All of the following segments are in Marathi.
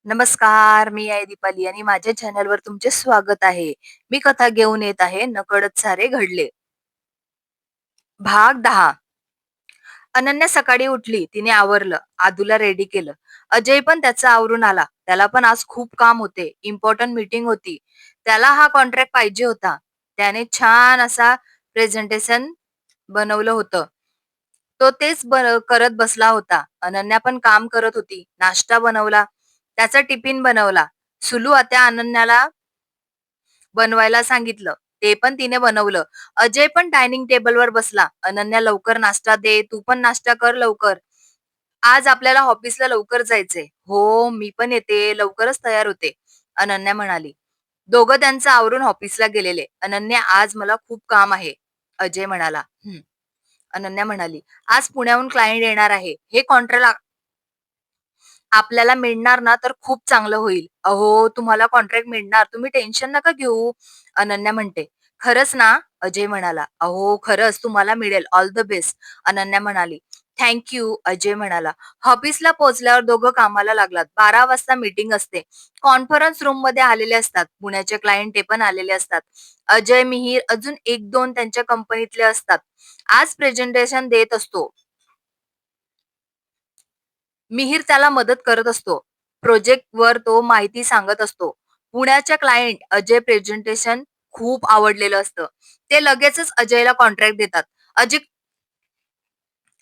नमस्कार, मी आहे दीपाली आणि माझ्या चॅनलवर तुमचे स्वागत आहे. मी कथा घेऊन येत आहे, नकळत सारे घडले. भाग 10. अनन्या सकाळी उठली, तिने आवरलं, आदूला रेडी केलं. अजय पण त्याचं आवरून आला. त्याला पण आज खूप काम होते, इम्पॉर्टंट मीटिंग होती. त्याला हा कॉन्ट्रॅक्ट पाहिजे होता. त्याने छान असा प्रेझेंटेशन बनवलं होतं. तो तेच करत बसला होता. अनन्या पण काम करत होती. नाश्ता बनवला, त्याचा टिफिन बनवला. सुलू आत्या अनन्याला बनवायला सांगितलं. ते पण तिने बनवलं. अजय पण डायनिंग टेबलवर बसला. अनन्या लवकर नाश्ता दे, तू पण नाश्ता कर लवकर. आज आपल्याला ऑफिसला लवकर जायचंय. हो, मी पण येते, लवकरच तयार होते, अनन्या म्हणाली. दोघं त्यांचं आवरून ऑफिसला गेलेले. अनन्या, आज मला खूप काम आहे, अजय म्हणाला. अनन्या म्हणाली, आज पुण्याहून क्लायंट येणार आहे. हे कॉन्ट्रॅक्ट आपल्याला मिळणार ना तर खूप चांगलं होईल. अहो, तुम्हाला कॉन्ट्रॅक्ट मिळणार, तुम्ही टेन्शन नका घेऊ, अनन्या म्हणते. खरंच ना, अजय म्हणाला. अहो, खरंच तुम्हाला मिळेल, ऑल द बेस्ट, अनन्या म्हणाली. थँक यू, अजय म्हणाला. ऑफिसला पोहोचल्यावर दोघं कामाला लागलात. 12 वाजता मीटिंग असते. कॉन्फरन्स रूम मध्ये आलेले असतात. पुण्याचे क्लायंट ते पण आलेले असतात. अजय, मिहीर, अजून एक दोन त्यांच्या कंपनीतले असतात. आज प्रेझेंटेशन देत असतो. मिहीर त्याला मदत करत असतो. प्रोजेक्टवर तो माहिती सांगत असतो. पुण्याच्या क्लायंट अजय प्रेझेंटेशन खूप आवडलेलं असतं. ते लगेचच अजयला कॉन्ट्रॅक्ट देतात. अजय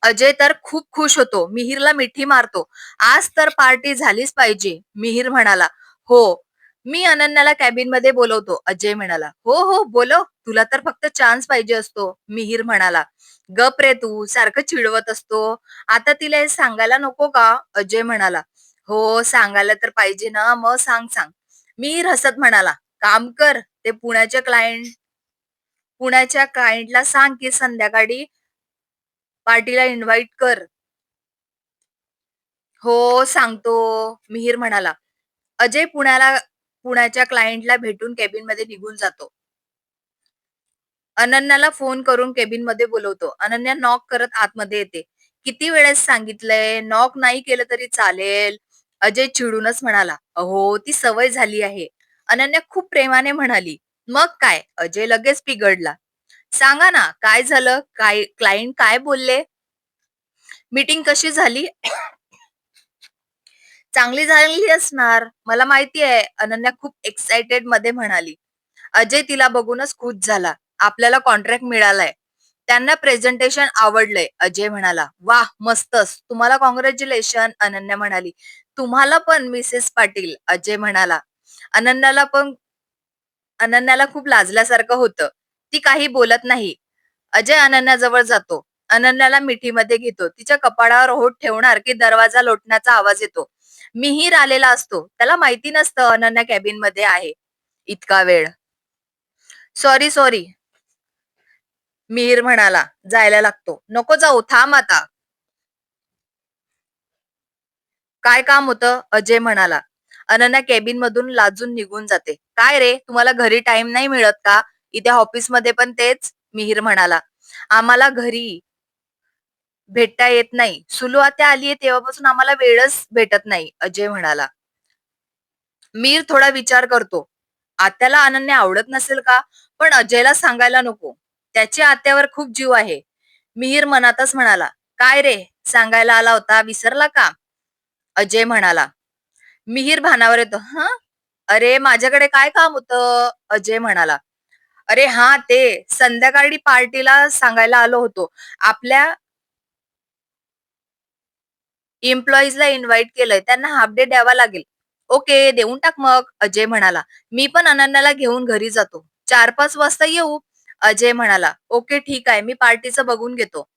अजय तर खूप खुश होतो. मिहीरला मिठी मारतो. आज तर पार्टी झालीच पाहिजे, मिहीर म्हणाला. हो, मी अनन्याला कॅबिन मध्ये बोलवतो, अजय म्हणाला. हो हो, बोलव, तुला तर फक्त चान्स पाहिजे असतो, मिहीर म्हणाला. गप रे, तू सारखं चिडवत असतो. आता तिला हे सांगायला नको का, अजय म्हणाला. हो, सांगायला तर पाहिजे ना, मग सांग सांग, मिहीर हसत म्हणाला. काम कर, ते पुण्याच्या क्लायंटला सांग की संध्याकाळी पार्टीला इन्व्हाइट कर. हो, सांगतो, मिहीर म्हणाला. अजय पुण्याच्या क्लायंटला भेटून केबिनमध्ये निघून जातो. अनन्याला फोन करून केबिनमध्ये बोलवतो. अनन्या नॉक करत आतमध्ये येते. किती वेळेस सांगितलंय, नॉक नाही केलं तरी चालेल, अजय चिडूनच म्हणाला. अहो, ती सवय झाली आहे, अनन्या खूप प्रेमाने म्हणाली. मग काय, अजय लगेच पिघडला. सांगा ना, काय झालं, काय क्लायंट काय बोलले, मीटिंग कशी झाली. चांगली झालेली असणार, मला माहिती आहे, अनन्या खूप एक्साइटेड मध्ये म्हणाली. अजय तिला बघूनच खुश झाला. आपल्याला कॉन्ट्रॅक्ट मिळालाय. त्यांना प्रेझेंटेशन आवडलंय, अजय म्हणाला. वाह, मस्तच, तुम्हाला कॉंग्रॅच्युलेशन, अनन्या म्हणाली. तुम्हाला पण, मिसेस पाटील, अजय म्हणाला. अनन्याला पण अनन्याला खूप लाजल्यासारखं होतं. ती काही बोलत नाही. अजय अनन्याजवळ जातो. अनन्याला मिठीमध्ये घेतो. तिच्या कपाळावर होठ ठेवणार की दरवाजा लोटण्याचा आवाज येतो. मिहीर आलेला असतो. त्याला माहिती नसतं अनन्या कॅबिन मध्ये आहे इतका वेळ. सॉरी सॉरी, मिहीर म्हणाला. जायला लागतो. नको जाऊ, थांब आता. काय काम होतं, अजय म्हणाला. अनन्या केबिन मधून लाजून निघून जाते. काय रे, तुम्हाला घरी टाइम नाही मिळत का, इथे ऑफिसमध्ये पण तेच, मिहीर म्हणाला. आम्हाला घरी भेटता येत नाही, सुलू आत्या आलीये तेव्हापासून आम्हाला वेळच भेटत नाही, अजय म्हणाला. मीर थोडा विचार करतो. आत्याला अनन्या आवडत नसेल का, पण अजयला सांगायला नको, त्याची आत्यावर खूप जीव आहे. मिहीर मनातच म्हणाला. काय रे, सांगायला आला होता, विसरला का, अजय म्हणाला. मिहीर भानावर येतो. हं, अरे माझ्याकडे काय काम होतं, अजय म्हणाला. अरे हा, ते संध्याकाळी पार्टीला सांगायला आलो होतो. आपल्या एम्प्लॉईजला इन्व्हाइट केलंय, त्यांना हाफ डे द्यावा लागेल. ओके, देऊन टाक मग, अजय म्हणाला. मी पण अनन्याला घेऊन घरी जातो. 4-5 वाजता येऊ, अजय म्हणाला. ओके, ठीक आहे, मी पार्टीचं बघून घेतो,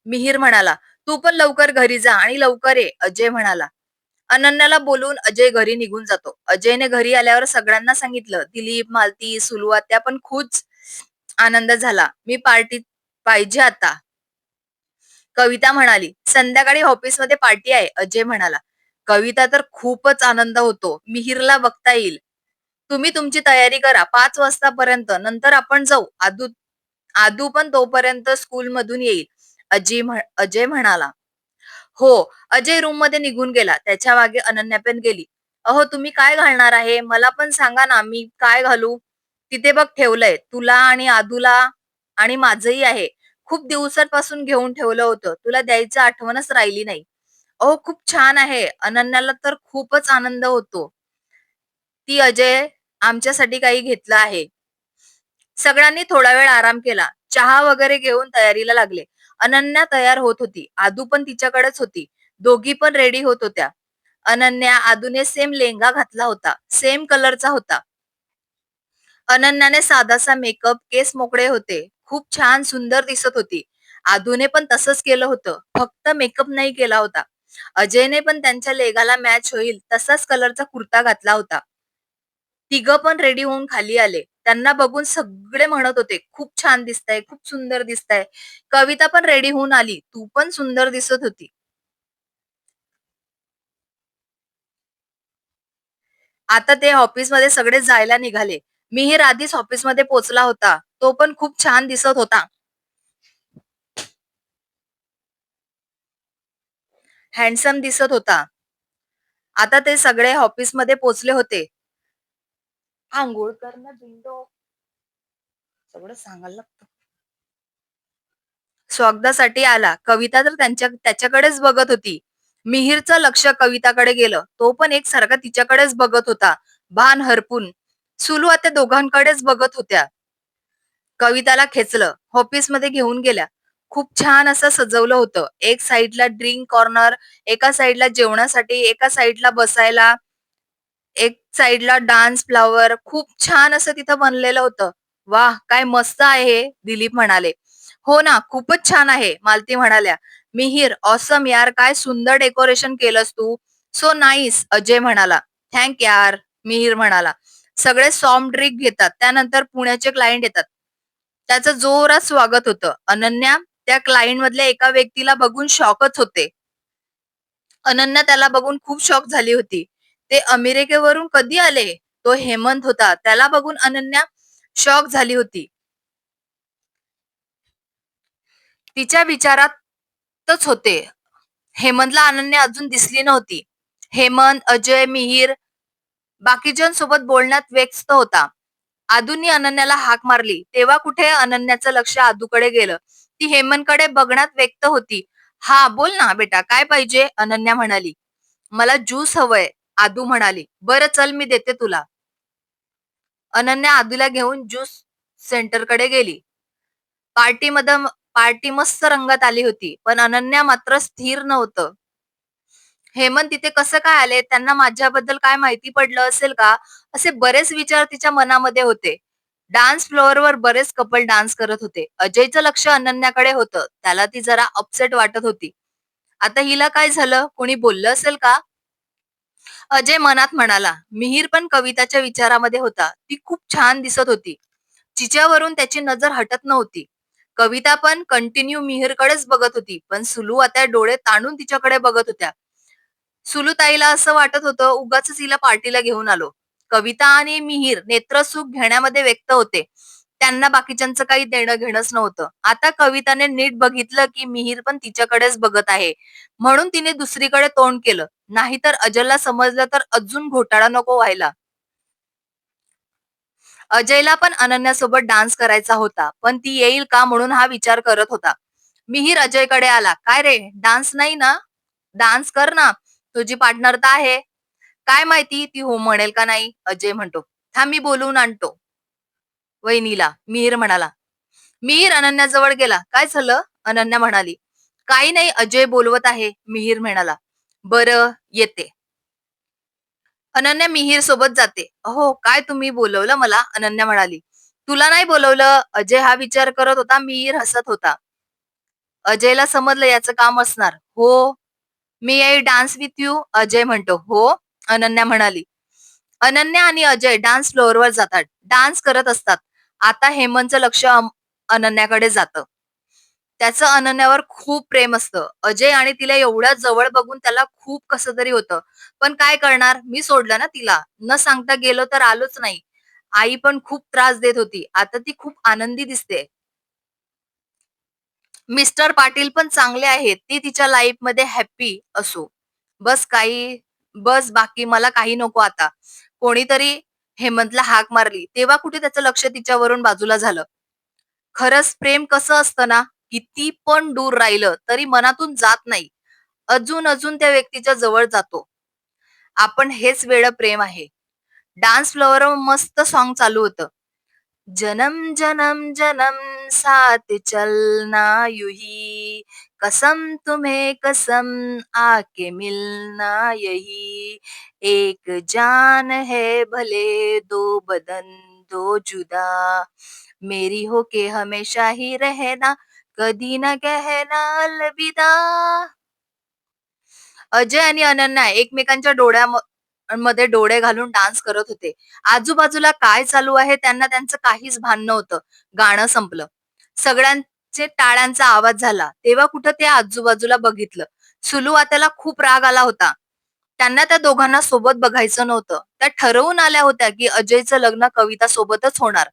मिहीर म्हणाला. तू पण लवकर घरी जा आणि लवकर ये, अजय म्हणाला. अनन्याला बोलून अजय घरी निघून जातो. अजयने घरी आल्यावर सगळ्यांना सांगितलं. दिलीप, मालती, सुलू आत्या पण खूप आनंद झाला. मी पार्टीत पाहिजे आता, कविता म्हणाली. संध्याकाळी ऑफिसमध्ये पार्टी आहे, अजय म्हणाला. कविता तर खूपच आनंद होतो. मिहीरला बघता येईल. तुम्ही तुमची तयारी करा, 5 वाजतापर्यंत, नंतर आपण जाऊ. आदू आदू पण तोपर्यंत स्कूल मधून येईल, अजय म्हणाला. हो, अजय रूम मध्ये निघून गेला. त्याच्या मागे अनन्या पण गेली. "अहो, तुम्ही काय घालणार आहे? मला पण सांगा ना, मी काय घालू?" "तिथे बघ ठेवलंय. तुला आणि आदूला आणि माझंही आहे. खूप दिवसांपासून घेऊन ठेवलं होतं. तुला द्यायची आठवणच राहिली नाही." "अहो, खूप छान आहे." अनन्याला तर खूपच आनंद होतो. ती अजय आमच्यासाठी काही घेतलं आहे. सगळ्यांनी थोडा वेळ आराम केला. चहा वगैरे घेऊन तयारीला लागले. अनन्या तयार होत होती. आदू पण तिच्याकडेच होती. दोघी पण रेडी होत होत्या. अनन्या, आदूने सेम लेहंगा घातला होता. सेम कलरचा होता. अनन्याने साधासा मेकअप, केस मोकळे होते. खूप छान सुंदर दिसत होती. आदूने पण तसंच केलं होतं. फक्त मेकअप नाही केला होता. अजयने पण त्यांच्या लेगाला मॅच होईल तसाच कलरचा कुर्ता घातला होता. तिघं पण रेडी होऊन खाली आले. त्यांना बघून सगळे म्हणत होते, "खूप छान दिसताय, खूप सुंदर दिसताय." कविता पण रेडी होऊन आली. "तू पण सुंदर दिसत होती." आता ते ऑफिसमध्ये सगळे जायला निघाले. मिहीर आधीच ऑफिसमध्ये पोहोचला होता. तो पण खूप छान दिसत होता. हँडसम दिसत होता. आता ते सगळे ऑफिसमध्ये पोहोचले होते. "अंघोळ कर ना बिंडो." सगळं सांगायला लागतं. स्वागतासाठी आला. कविता तर त्याच्याकडेच बघत होती. मिहीरचं लक्ष कविताकडे गेलं. तो पण एकसारखा तिच्याकडेच बघत होता. भान हरपून. सुलू आता दोघांकडेच बघत होत्या. कविताला खेचलं. ऑफिसमध्ये घेऊन गेल्या. खूप छान असं सजवलं होतं. एक साइडला ड्रिंक कॉर्नर, एका साइडला जेवणासाठी, एका साइडला बसायला, एक साइडला डान्स फ्लॉवर. खूप छान असं तिथं बनलेलं होतं. "वाह! काय मस्त आहे हे," दिलीप म्हणाले. "हो ना, खूपच छान आहे," मालती म्हणाल्या. "मिहीर, ऑसम यार, काय सुंदर डेकोरेशन केलंस तू. सो नाईस," अजय म्हणाला. "थँक यार," मिहीर म्हणाला. सगळे सॉफ्ट ड्रिंक घेतात. त्यानंतर पुण्याचे क्लायंट येतात. त्याचं जोरात स्वागत होतं. अनन्या त्या क्लायंट मधल्या एका व्यक्तीला बघून शॉकच होते. अनन्या त्याला बघून खूप शॉक झाली होती. ते अमेरिकेवरून कधी आले? तो हेमंत होता. त्याला बघून अनन्या शॉक झाली होती. तिच्या विचारातच होते. हेमंतला अनन्या अजून दिसली नव्हती. हेमंत, अजय, मिहीर बाकीच्यांसोबत बोलण्यात व्यस्त होता. आदूंनी अनन्याला हाक मारली. तेव्हा कुठे अनन्याचं लक्ष आदूकडे गेलं. ती हेमंतकडे बघण्यात व्यक्त होती. "हा, बोल ना बेटा, काय पाहिजे?" अनन्या म्हणाली. "मला ज्यूस हवंय," आदू म्हणाली. "बरं चल, मी देते तुला." अनन्या आदूला घेऊन ज्यूस सेंटरकडे गेली. पार्टीमध्ये पार्टी मस्त रंगात आली होती. पण अनन्या मात्र स्थिर नव्हतं. हेमंत तिथे कसं काय आले? त्यांना माझ्याबद्दल काय माहिती पडलं असेल का? असे बरेच विचार तिच्या मनामध्ये होते. डान्स फ्लोअरवर बरेच कपल डान्स करत होते. अजयचं लक्ष अनन्याकडे होतं. त्याला ती जरा अपसेट वाटत होती. आता हिला काय झालं? कोणी बोललं असेल का? अजय मनात म्हणाला. मिहीर पण कविताच्या विचारामध्ये होता. ती खूप छान दिसत होती. तिच्यावरून त्याची नजर हटत नव्हती. कविता पण कंटिन्यू मिहीरकडेच बघत होती. पण सुलू आता डोळे ताणून तिच्याकडे बघत होत्या. सुलूताईला असं वाटत होतं, उगाचच हिला पार्टीला घेऊन आलो. कविता आणि मिहीर नेत्रसुख घेण्यामध्ये व्यक्त होते. त्यांना बाकीच्यांचं काही देणं घेणंच नव्हतं. आता कविताने नीट बघितलं की मिहीर पण तिच्याकडेच बघत आहे. म्हणून तिने दुसरीकडे तोंड केलं. नाहीतर अजयला समजलं तर अजून घोटाळा नको व्हायला. अजयला पण अनन्यासोबत डान्स करायचा होता. पण ती येईल का म्हणून हा विचार करत होता. मिहीर अजयकडे आला. "काय रे, डान्स नाही ना? डान्स कर ना. तुझी पार्टनर तर आहे." "काय माहिती ती हो म्हणेल का नाही?" अजय म्हणतो. "थांब, मी बोलवून आणतो वहिनीला," मिहीर म्हणाला. मिहीर अनन्याजवळ गेला. "काय झालं?" अनन्या म्हणाली. "काही नाही, अजय बोलवत आहे," मिहीर म्हणाला. "बरं, येते." अनन्या मिहीर सोबत जाते. "अहो, काय तुम्ही बोलवलं मला?" अनन्या म्हणाली. "तुला नाही बोलवलं." अजय हा विचार करत होता. मिहीर हसत होता. अजयला समजलं याचं काम असणार. "हो, मी आई डान्स विथ यू?" अजय म्हणतो. "हो," अनन्या म्हणाली. अनन्या आणि अजय डान्स फ्लोअरवर जातात. डान्स करत असतात. आता हेमंतचं लक्ष अनन्याकडे जातं. त्याचं अनन्यावर खूप प्रेम असतं. अजय आणि तिला एवढ्या जवळ बघून त्याला खूप कसं तरी होतं. पण काय करणार? मी सोडलं ना तिला. न सांगता गेलो तर आलोच नाही. आई पण खूप त्रास देत होती. आता ती खूप आनंदी दिसते. मिस्टर पाटील पण चांगले आहेत. ती तिच्या लाईफमध्ये हॅपी असो. बस काही बस बाकी मला काही नको आता. कोणीतरी हेमंतला हाक मारली. तेव्हा कुठे त्याचं लक्ष तिच्यावरून बाजूला झालं. खरंच प्रेम कसं असतं ना, किती पण दूर राहिलं तरी मनातून जात नाही. अजून त्या व्यक्तीच्या जवळ जातो. आपण हेच वेडं प्रेम आहे. डान्स फ्लोअरवर मस्त सॉन्ग चालू होतं. जन्म जन्म जन्म साथ चलना यूं ही, कसम तुम्हें कसम आके मिलना यही, एक जान है भले दो बदन दो जुदा, मेरी होके हमेशा ही रहना, कधी न कहना अलविदा. अजय आणि अनन्या एकमेकांच्या मध्ये डोळे घालून डान्स करत होते. आजूबाजूला काय चालू आहे त्यांना त्यांचं काहीच भान नव्हतं. गाणं संपलं. सगळ्यांचे टाळ्यांचा आवाज झाला. तेव्हा कुठं ते आजूबाजूला बघितलं. सुलू आत्याला खूप राग आला होता. त्यांना त्या दोघांना सोबत बघायचं नव्हतं. त्या ठरवून आल्या होत्या की अजयचं लग्न कविता सोबतच होणार.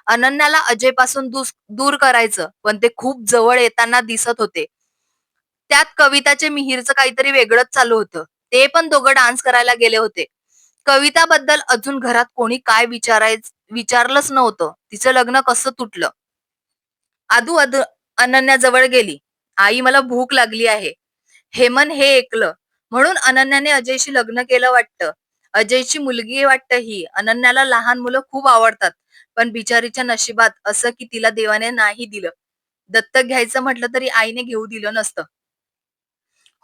अनन्याला अजयपासून दूर करायचं, पण ते खूप जवळ येताना दिसत होते. त्यात कविताचे मिहीरचं काहीतरी वेगळंच चालू होतं. ते पण दोघं डान्स करायला गेले होते. कविताबद्दल अजून घरात कोणी काय विचारलंच नव्हतं. तिचं लग्न कसं तुटलं. आदू अनन्याजवळ गेली. "आई मला भूक लागली आहे." हेमंत हे ऐकलं. म्हणून अनन्याने अजयशी लग्न केलं वाटतं. अजयची मुलगी आहे वाटतं ही. अनन्याला लहान मुलं खूप आवडतात. पण बिचारीच्या नशिबात असं की तिला देवाने नाही दिलं. दत्तक घ्यायचं म्हटलं तरी आईने घेऊ दिलं नसतं.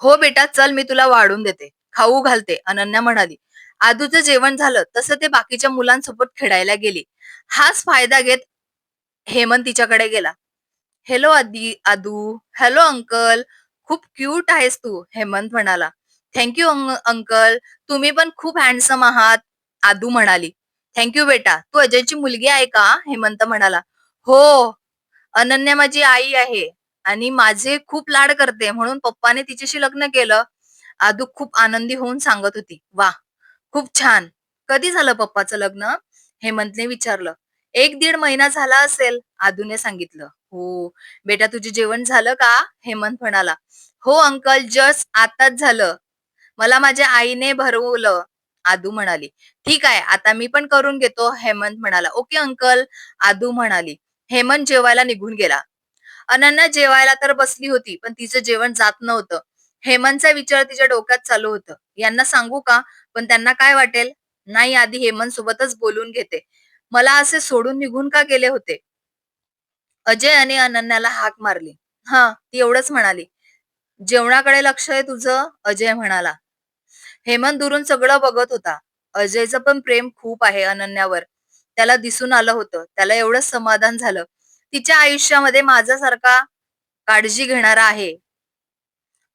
"हो बेटा, चल मी तुला वाढून देते. खाऊ घालते," अनन्या म्हणाली. आदूचं जेवण झालं तसं ते बाकीच्या मुलांसोबत खेळायला गेली. हाच फायदा घेत हेमंत तिच्याकडे गेला. "हेलो आदू. Hello uncle. खूप क्यूट आहेस तू," हेमंत म्हणाला. "Thank you uncle. तुम्ही पण खूप हँडसम आहात," आदू म्हणाली. "थँक यू बेटा. तू अजयची मुलगी आहे का?" हेमंत म्हणाला. "हो. अनन्या माझी आई आहे आणि माझे खूप लाड करते म्हणून पप्पाने तिच्याशी लग्न केलं." आदू खूप आनंदी होऊन सांगत होती. "वाह! खूप छान. कधी झालं पप्पाचं लग्न?" हेमंतने विचारलं. 1-1.5 महिना झाला असेल, आदूने सांगितलं. "हो. बेटा तुझे जेवण झालं का?" हेमंत म्हणाला. "हो अंकल, जस्ट आताच झालं. मला माझ्या आईने भरवलं," आदू म्हणाली. "ठीक आहे, आता मी पण करून घेतो," हेमंत म्हणाला. "ओके अंकल," आदू म्हणाली. हेमंत जेवायला निघून गेला. अनन्या जेवायला तर बसली होती, पण तिचं जेवण जात नव्हतं. हेमंतचा विचार तिच्या डोक्यात चालू होतं. यांना सांगू का? पण त्यांना काय वाटेल? नाही, आधी हेमंत सोबतच बोलून घेते. मला असे सोडून निघून का गेले होते? अजय आणि अनन्याला हाक मारली. "हां," ती एवढंच म्हणाली. "जेवणाकडे लक्ष आहे तुझं?" अजय म्हणाला. हेमंत दुरून सगळं बघत होता. अजयचं पण प्रेम खूप आहे अनन्यावर. त्याला दिसून आलं होतं. त्याला एवढंच समाधान झालं. तिच्या आयुष्यामध्ये माझ्यासारखा काळजी घेणारा आहे.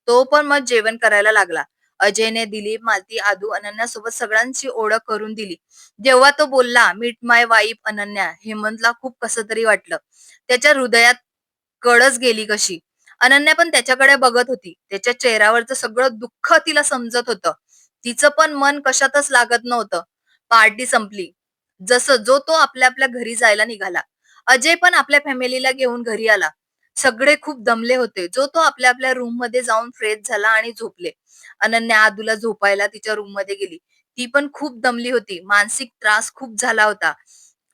तो पण मग जेवण करायला लागला. अजयने दिलीप, मालती, आदू, अनन्यासोबत सगळ्यांची ओळख करून दिली. जेव्हा तो बोलला, "मीट माय वाईफ अनन्या," हेमंतला खूप कसं तरी वाटलं. त्याच्या हृदयात कळच गेली कशी. अनन्या पण त्याच्याकडे बघत होती. त्याच्या चेहऱ्यावरचं सगळं दुःख तिला समजत होतं. तिचं पण मन कशातच लागत नव्हतं. पार्टी संपली. जसं जो तो आपल्या आपल्या घरी जायला निघाला. अजय पण आपल्या फॅमिलीला घेऊन घरी आला. सगळे खूप दमले होते. जो तो आपल्या आपल्या रूम मध्ये जाऊन फ्रेश झाला आणि झोपले. अनन्या आदूला झोपायला तिच्या रूम मध्ये गेली. ती पण खूप दमली होती. मानसिक त्रास खूप झाला होता.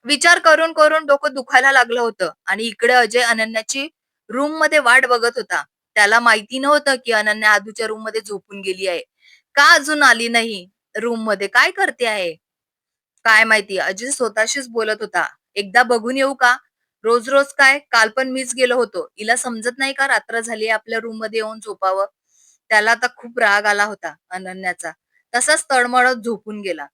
विचार करून करून डोकं दुखायला लागलं होतं आणि इकडे अजय अनन्याची रूम मध्ये वाट बघत होता. त्याला माहिती नव्हतं की अनन्या आदूच्या रूम मध्ये झोपून गेली आहे. का अजून आली नाही? रूम मध्ये काय करते आहे? काय माहिती. अजय स्वतःशीच बोलत होता. "एकदा बघून येऊ का? रोज रोज काय? काल पण मीच गेलो होतो. हिला समजत नाही का रात्र झाली आपल्या रूम मध्ये येऊन झोपावं?" त्याला आता खूप राग आला होता अनन्याचा. तसाच तळमळत झोपून गेला.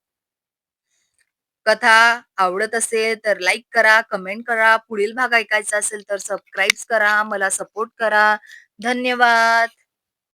कथा आवडत असेल तर लाईक करा, कमेंट करा. पुढील भाग ऐकायचा असेल तर सबस्क्राईब करा. मला सपोर्ट करा. धन्यवाद.